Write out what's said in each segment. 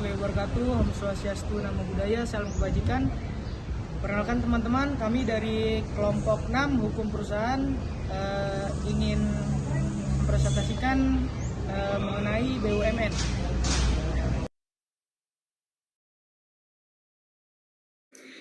warahmatullahi wabarakatuh. Om Swastiastu, Namo Buddhaya, Salam Kebajikan. Perkenalkan teman-teman, kami dari kelompok 6 Hukum Perusahaan ingin mempresentasikan mengenai BUMN.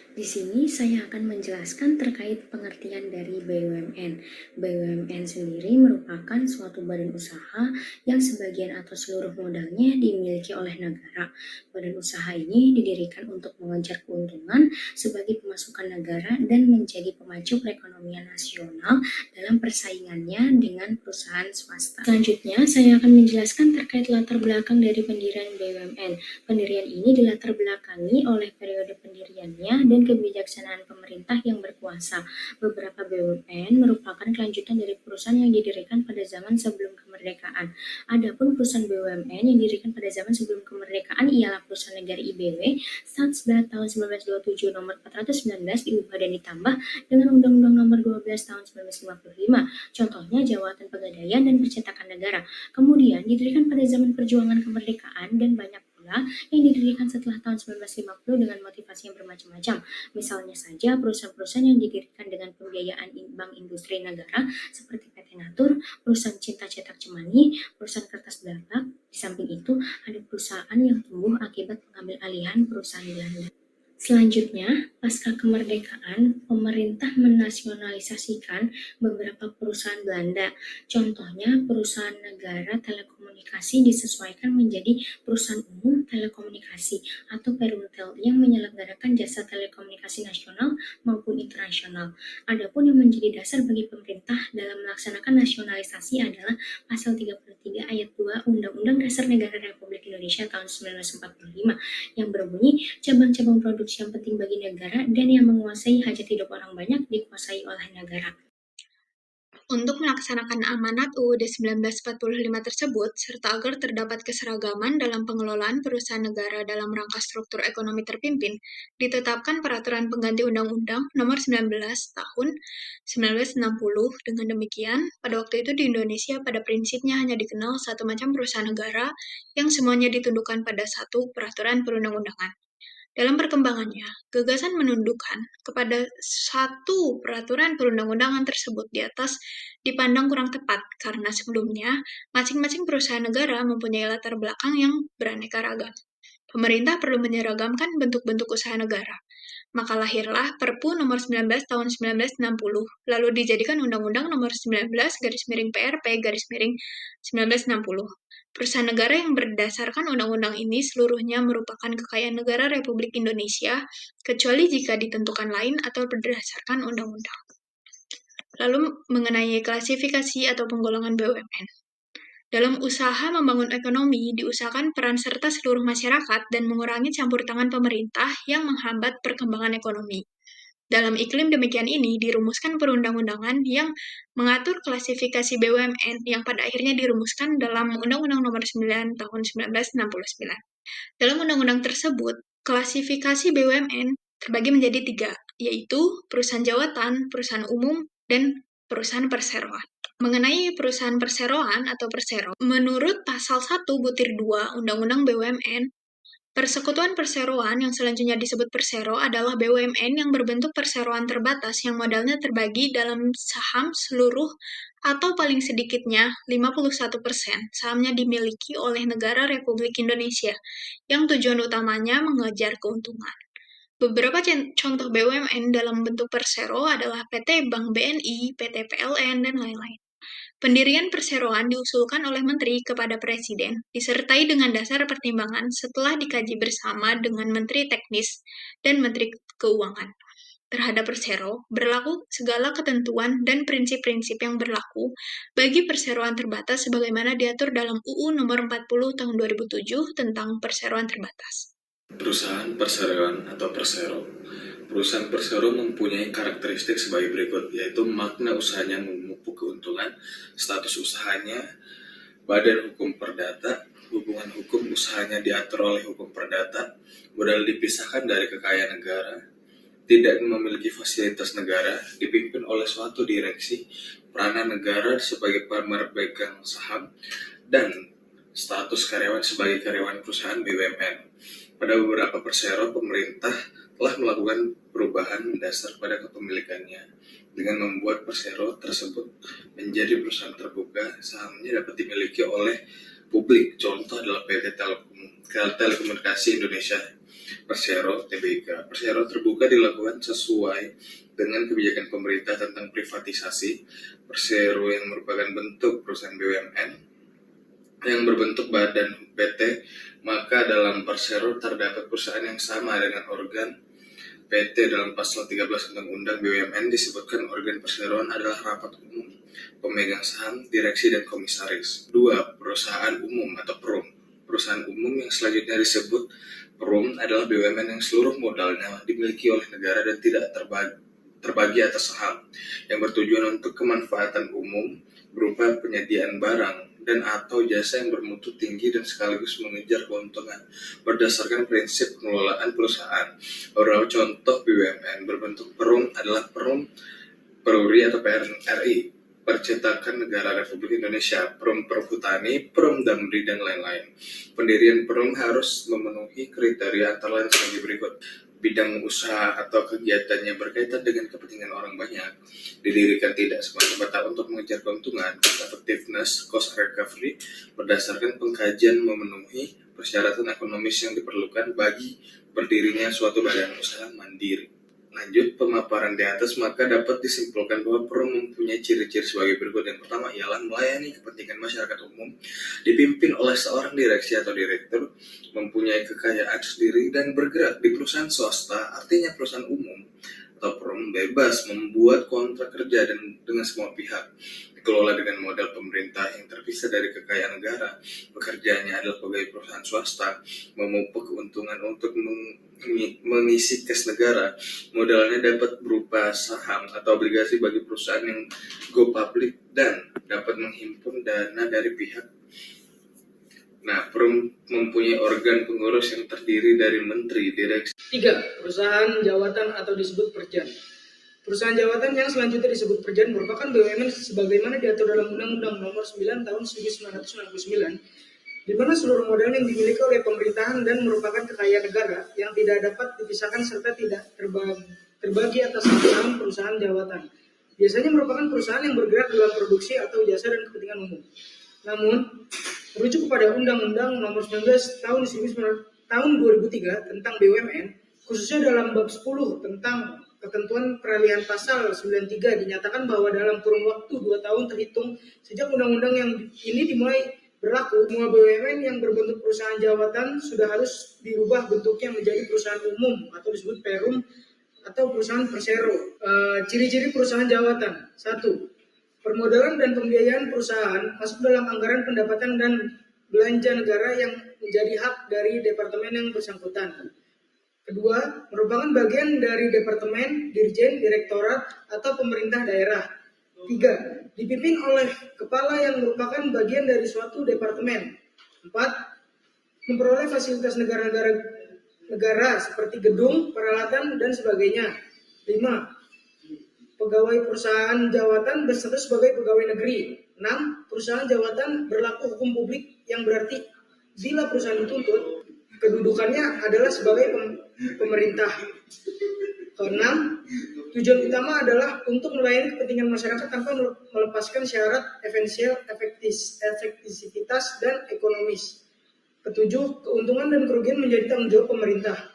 Di sini saya akan menjelaskan terkait pengertian dari BUMN. BUMN sendiri merupakan suatu badan usaha yang sebagian atau seluruh modalnya dimiliki oleh negara. Badan usaha ini didirikan untuk mengejar keuntungan sebagai pemasukan negara dan menjadi pemacu perekonomian nasional dalam persaingannya dengan perusahaan swasta. Selanjutnya, saya akan menjelaskan terkait latar belakang dari pendirian BUMN. Pendirian ini dilatar belakangi oleh periode pendiriannya dan kebijaksanaan pemerintah yang berkuasa. Beberapa BUMN merupakan kelanjutan dari perusahaan yang didirikan pada zaman sebelum kemerdekaan. Adapun perusahaan BUMN yang didirikan pada zaman sebelum kemerdekaan ialah perusahaan negara IBW Stat 11 tahun 1927 nomor 419 diubah dan ditambah dengan Undang-Undang nomor 12 tahun 1955. Contohnya Jawatan Pegadaian dan Percetakan Negara. Kemudian didirikan pada zaman perjuangan kemerdekaan dan banyak pula yang didirikan setelah tahun 1950 dengan motivasi yang bermacam-macam. Misalnya saja perusahaan-perusahaan yang didirikan dengan pembiayaan Bank Industri Negara seperti PT Natur, perusahaan Cinta Cetak Cemani, perusahaan Kertas Belanda. Di samping itu, ada perusahaan yang tumbuh akibat pengambil alihan perusahaan Belanda. Selanjutnya, pasca kemerdekaan, pemerintah menasionalisasikan beberapa perusahaan Belanda. Contohnya, perusahaan negara telekomunikasi disesuaikan menjadi perusahaan umum telekomunikasi atau Perumtel yang menyelenggarakan jasa telekomunikasi nasional maupun internasional. Adapun yang menjadi dasar bagi pemerintah dalam melaksanakan nasionalisasi adalah Pasal 33 Ayat 2 Undang-Undang Dasar Negara Republik Indonesia tahun 1945 yang berbunyi cabang-cabang produksi yang penting bagi negara dan yang menguasai hajat hidup orang banyak dikuasai oleh negara. Untuk melaksanakan amanat UUD 1945 tersebut, serta agar terdapat keseragaman dalam pengelolaan perusahaan negara dalam rangka struktur ekonomi terpimpin, ditetapkan Peraturan Pengganti Undang-Undang Nomor 19 Tahun 1960. Dengan demikian, pada waktu itu di Indonesia pada prinsipnya hanya dikenal satu macam perusahaan negara yang semuanya ditundukkan pada satu peraturan perundang-undangan. Dalam perkembangannya, gagasan menundukkan kepada satu peraturan perundang-undangan tersebut di atas dipandang kurang tepat karena sebelumnya masing-masing perusahaan negara mempunyai latar belakang yang beraneka ragam. Pemerintah perlu menyeragamkan bentuk-bentuk usaha negara. Maka lahirlah Perpu nomor 19 tahun 1960, lalu dijadikan Undang-Undang nomor 19 PRP 1960. Perusahaan negara yang berdasarkan undang-undang ini seluruhnya merupakan kekayaan negara Republik Indonesia, kecuali jika ditentukan lain atau berdasarkan undang-undang. Lalu mengenai klasifikasi atau penggolongan BUMN. Dalam usaha membangun ekonomi, diusahakan peran serta seluruh masyarakat dan mengurangi campur tangan pemerintah yang menghambat perkembangan ekonomi. Dalam iklim demikian ini, dirumuskan perundang-undangan yang mengatur klasifikasi BUMN yang pada akhirnya dirumuskan dalam Undang-Undang Nomor 9 Tahun 1969. Dalam undang-undang tersebut, klasifikasi BUMN terbagi menjadi 3, yaitu perusahaan jawatan, perusahaan umum, dan perusahaan perseroan. Mengenai perusahaan perseroan atau persero, menurut pasal 1 butir 2 Undang-Undang BUMN, persekutuan perseroan yang selanjutnya disebut persero adalah BUMN yang berbentuk perseroan terbatas yang modalnya terbagi dalam saham seluruh atau paling sedikitnya 51% sahamnya dimiliki oleh negara Republik Indonesia yang tujuan utamanya mengejar keuntungan. Beberapa contoh BUMN dalam bentuk persero adalah PT Bank BNI, PT PLN, dan lain-lain. Pendirian perseroan diusulkan oleh Menteri kepada Presiden, disertai dengan dasar pertimbangan setelah dikaji bersama dengan Menteri Teknis dan Menteri Keuangan. Terhadap persero, berlaku segala ketentuan dan prinsip-prinsip yang berlaku bagi perseroan terbatas sebagaimana diatur dalam UU Nomor 40 Tahun 2007 tentang perseroan terbatas. Perusahaan perseroan atau persero. Perusahaan persero mempunyai karakteristik sebagai berikut, yaitu makna usahanya memupuk keuntungan, status usahanya, badan hukum perdata, hubungan hukum usahanya diatur oleh hukum perdata, modal dipisahkan dari kekayaan negara, tidak memiliki fasilitas negara, dipimpin oleh suatu direksi, peranan negara sebagai pemegang saham, dan status karyawan sebagai karyawan perusahaan BUMN. Pada beberapa persero, pemerintah telah melakukan perubahan mendasar pada kepemilikannya dengan membuat persero tersebut menjadi perusahaan terbuka, sahamnya dapat dimiliki oleh publik. Contoh adalah PT Telekomunikasi Indonesia Persero (TBK). Persero terbuka dilakukan sesuai dengan kebijakan pemerintah tentang privatisasi. Persero yang merupakan bentuk perusahaan BUMN yang berbentuk badan PT, maka dalam persero terdapat perusahaan yang sama dengan organ PT. Dalam pasal 13 Undang-Undang BUMN disebutkan organ perseroan adalah rapat umum, pemegang saham, direksi, dan komisaris. 2. Perusahaan umum atau PERUM. Perusahaan umum yang selanjutnya disebut PERUM adalah BUMN yang seluruh modalnya dimiliki oleh negara dan tidak terbagi atas saham, yang bertujuan untuk kemanfaatan umum berupa penyediaan barang dan atau jasa yang bermutu tinggi dan sekaligus mengejar keuntungan berdasarkan prinsip pengelolaan perusahaan. Beberapa contoh BUMN berbentuk PERUM adalah PERUM Peruri atau PRRI, Percetakan Negara Republik Indonesia, PERUM Perhutani, PERUM Damri, dan lain-lain. Pendirian PERUM harus memenuhi kriteria antara lain sebagai berikut. Bidang usaha atau kegiatannya berkaitan dengan kepentingan orang banyak, didirikan tidak semata-mata untuk mengejar keuntungan, effectiveness, cost recovery, berdasarkan pengkajian memenuhi persyaratan ekonomis yang diperlukan bagi berdirinya suatu badan usaha mandiri. Lanjut pemaparan di atas, maka dapat disimpulkan bahwa PERUM mempunyai ciri-ciri sebagai berikut. Yang pertama ialah melayani kepentingan masyarakat umum, dipimpin oleh seorang direksi atau direktur, mempunyai kekayaan sendiri, dan bergerak di perusahaan swasta. Artinya perusahaan umum atau PERUM bebas membuat kontrak kerja dengan semua pihak, dikelola dengan modal pemerintah yang terpisah dari kekayaan negara. Pekerjaannya adalah pegawai perusahaan swasta, memupuk keuntungan untuk mengisi kas negara. Modalnya dapat berupa saham atau obligasi bagi perusahaan yang go public dan dapat menghimpun dana dari pihak. PERUM mempunyai organ pengurus yang terdiri dari menteri, direksi. 3. Perusahaan jawatan atau disebut perjan. Perusahaan jawatan yang selanjutnya disebut perjan merupakan BUMN sebagaimana diatur dalam Undang-Undang Nomor 9 Tahun 1999, di mana seluruh modal yang dimiliki oleh pemerintahan dan merupakan kekayaan negara yang tidak dapat dipisahkan serta tidak terbagi atas saham perusahaan jawatan. Biasanya merupakan perusahaan yang bergerak dalam produksi atau jasa dan kepentingan umum. Namun, merujuk kepada Undang-Undang Nomor 19 Tahun 2003 tentang BUMN, khususnya dalam bab 10 tentang ketentuan peralihan pasal 93, dinyatakan bahwa dalam kurun waktu 2 tahun terhitung sejak undang-undang yang ini dimulai berlaku, semua BUMN yang berbentuk perusahaan jawatan sudah harus dirubah bentuknya menjadi perusahaan umum atau disebut PERUM atau perusahaan persero. Ciri-ciri perusahaan jawatan. 1. Permodalan dan pembiayaan perusahaan masuk dalam anggaran pendapatan dan belanja negara yang menjadi hak dari departemen yang bersangkutan. Kedua, merupakan bagian dari departemen, dirjen, direktorat, atau pemerintah daerah. 3. Dipimpin oleh kepala yang merupakan bagian dari suatu departemen. 4. Memperoleh fasilitas negara seperti gedung, peralatan, dan sebagainya. 5. Pegawai perusahaan jawatan berstatus sebagai pegawai negeri. 6. Perusahaan jawatan berlaku hukum publik yang berarti bila perusahaan dituntut, kedudukannya adalah sebagai pemerintah. Keenam, tujuan utama adalah untuk melayani kepentingan masyarakat tanpa melepaskan syarat esensial, efektivitas, dan ekonomis. Ketujuh, keuntungan dan kerugian menjadi tanggung jawab pemerintah.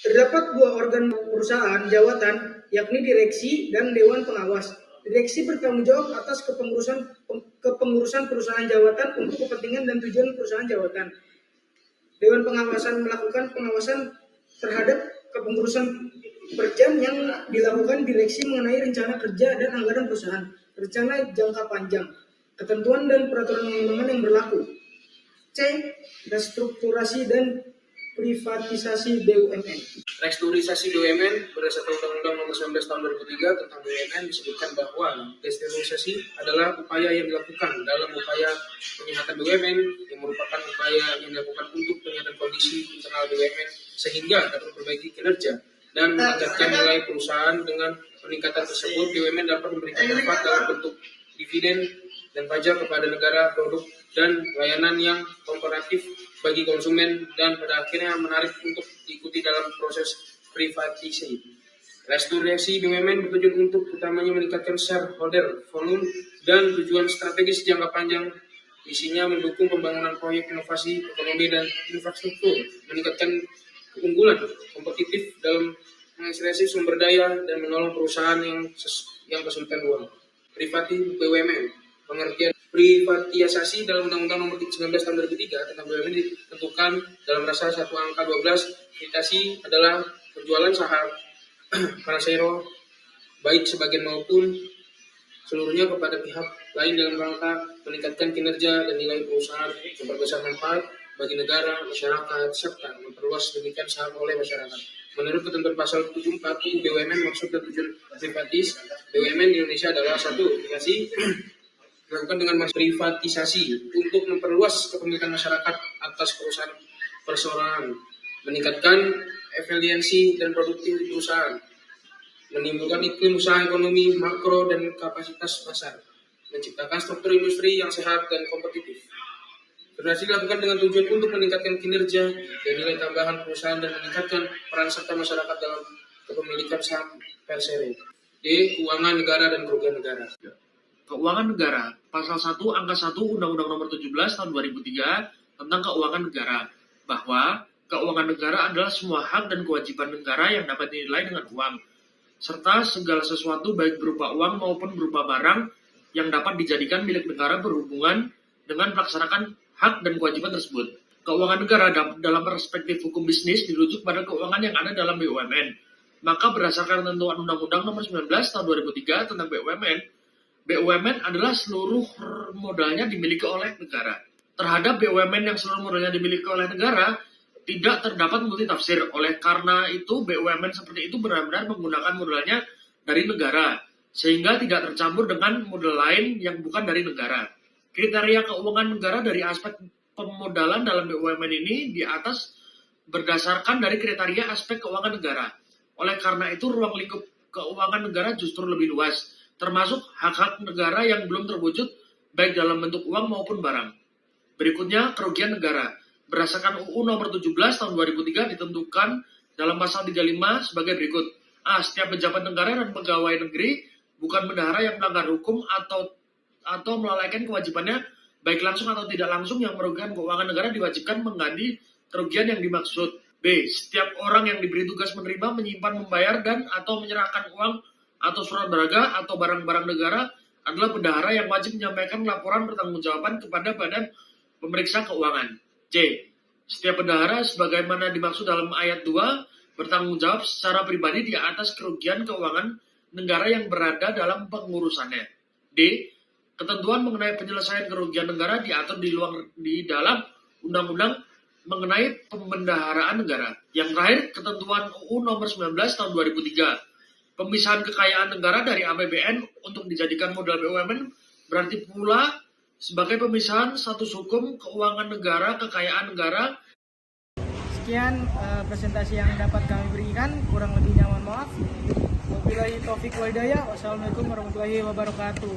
Terdapat dua organ perusahaan jawatan, yakni direksi dan dewan pengawas. Direksi bertanggung jawab atas kepengurusan perusahaan jawatan untuk kepentingan dan tujuan perusahaan jawatan. Dewan pengawasan melakukan pengawasan terhadap kepengurusan perjan yang dilakukan direksi mengenai rencana kerja dan anggaran perusahaan, rencana jangka panjang, ketentuan dan peraturan undang-undangan yang berlaku. C. Restrukturasi dan privatisasi BUMN. Restrukturisasi BUMN berdasarkan Undang-Undang Nomor 19 Tahun 2003 tentang BUMN disebutkan bahwa restrukturisasi adalah upaya yang dilakukan dalam upaya penyehatan BUMN yang merupakan upaya yang dilakukan untuk penyehatan kondisi internal BUMN sehingga dapat memperbaiki kinerja dan meningkatkan nilai perusahaan. Dengan peningkatan tersebut, BUMN dapat memberikan manfaat dalam bentuk dividen dan pajak kepada negara, produk dan layanan yang komparatif bagi konsumen dan pada akhirnya menarik untuk diikuti dalam proses privatisasi. Restorasi BUMN bertujuan untuk utamanya meningkatkan shareholder volume dan tujuan strategis jangka panjang. Isinya mendukung pembangunan proyek inovasi, ekonomi, dan infrastruktur, meningkatkan keunggulan kompetitif dalam mengekstraksi sumber daya, dan menolong perusahaan yang kesulitan uang. Privati BUMN. Pengertian privatisasi dalam Undang-Undang Nomor 19 Tahun 2003 tentang BUMN ditentukan dalam pasal 1 angka 12. Privatisasi adalah penjualan saham Persero baik sebagian maupun seluruhnya kepada pihak lain dalam rangka meningkatkan kinerja dan nilai perusahaan, memperbesar manfaat bagi negara, masyarakat, serta memperluas demikian saham oleh masyarakat. Menurut ketentuan pasal 74 UU BUMN, maksud dan tujuan privatis BUMN di Indonesia adalah: 1. Aplikasi dilakukan dengan privatisasi untuk memperluas kepemilikan masyarakat atas perusahaan perseorangan, meningkatkan efisiensi dan produktivitas perusahaan, menimbulkan iklim usaha ekonomi makro dan kapasitas pasar, menciptakan struktur industri yang sehat dan kompetitif. Privatisasi dilakukan dengan tujuan untuk meningkatkan kinerja dan nilai tambahan perusahaan dan meningkatkan peran serta masyarakat dalam kepemilikan saham Persero. D. Keuangan negara dan kerugian negara. Keuangan negara, Pasal 1 Angka 1 Undang-Undang Nomor 17 Tahun 2003 tentang keuangan negara, bahwa keuangan negara adalah semua hak dan kewajiban negara yang dapat dinilai dengan uang, serta segala sesuatu baik berupa uang maupun berupa barang yang dapat dijadikan milik negara berhubungan dengan melaksanakan hak dan kewajiban tersebut. Keuangan negara dalam perspektif hukum bisnis dirujuk pada keuangan yang ada dalam BUMN. Maka berdasarkan ketentuan Undang-Undang Nomor 19 Tahun 2003 tentang BUMN adalah seluruh modalnya dimiliki oleh negara. Terhadap BUMN yang seluruh modalnya dimiliki oleh negara, tidak terdapat multitafsir. Oleh karena itu, BUMN seperti itu benar-benar menggunakan modalnya dari negara, sehingga tidak tercampur dengan modal lain yang bukan dari negara. Kriteria keuangan negara dari aspek pemodalan dalam BUMN ini di atas berdasarkan dari kriteria aspek keuangan negara. Oleh karena itu, ruang lingkup keuangan negara justru lebih luas, termasuk hak-hak negara yang belum terwujud baik dalam bentuk uang maupun barang. Berikutnya, kerugian negara. Berdasarkan UU Nomor 17 Tahun 2003 ditentukan dalam pasal 35 sebagai berikut. A. Setiap pejabat negara dan pegawai negeri bukan bendahara yang melanggar hukum atau melalaikan kewajibannya baik langsung atau tidak langsung yang merugikan keuangan negara diwajibkan mengganti kerugian yang dimaksud. B. Setiap orang yang diberi tugas menerima, menyimpan, membayar, dan atau menyerahkan uang atau surat berharga atau barang-barang negara adalah bendahara yang wajib menyampaikan laporan pertanggungjawaban kepada Badan Pemeriksa Keuangan. C. Setiap bendahara sebagaimana dimaksud dalam ayat 2 bertanggung jawab secara pribadi di atas kerugian keuangan negara yang berada dalam pengurusannya. D. Ketentuan mengenai penyelesaian kerugian negara diatur di dalam undang-undang mengenai pembendaharaan negara. Yang terakhir, ketentuan UU Nomor 19 Tahun 2003. Pemisahan kekayaan negara dari APBN untuk dijadikan modal BUMN berarti pula sebagai pemisahan status hukum keuangan negara, kekayaan negara. Sekian presentasi yang dapat kami berikan, kurang lebihnya mohon maaf. Wabillahi taufiq wal hidayah. Wassalamualaikum warahmatullahi wabarakatuh.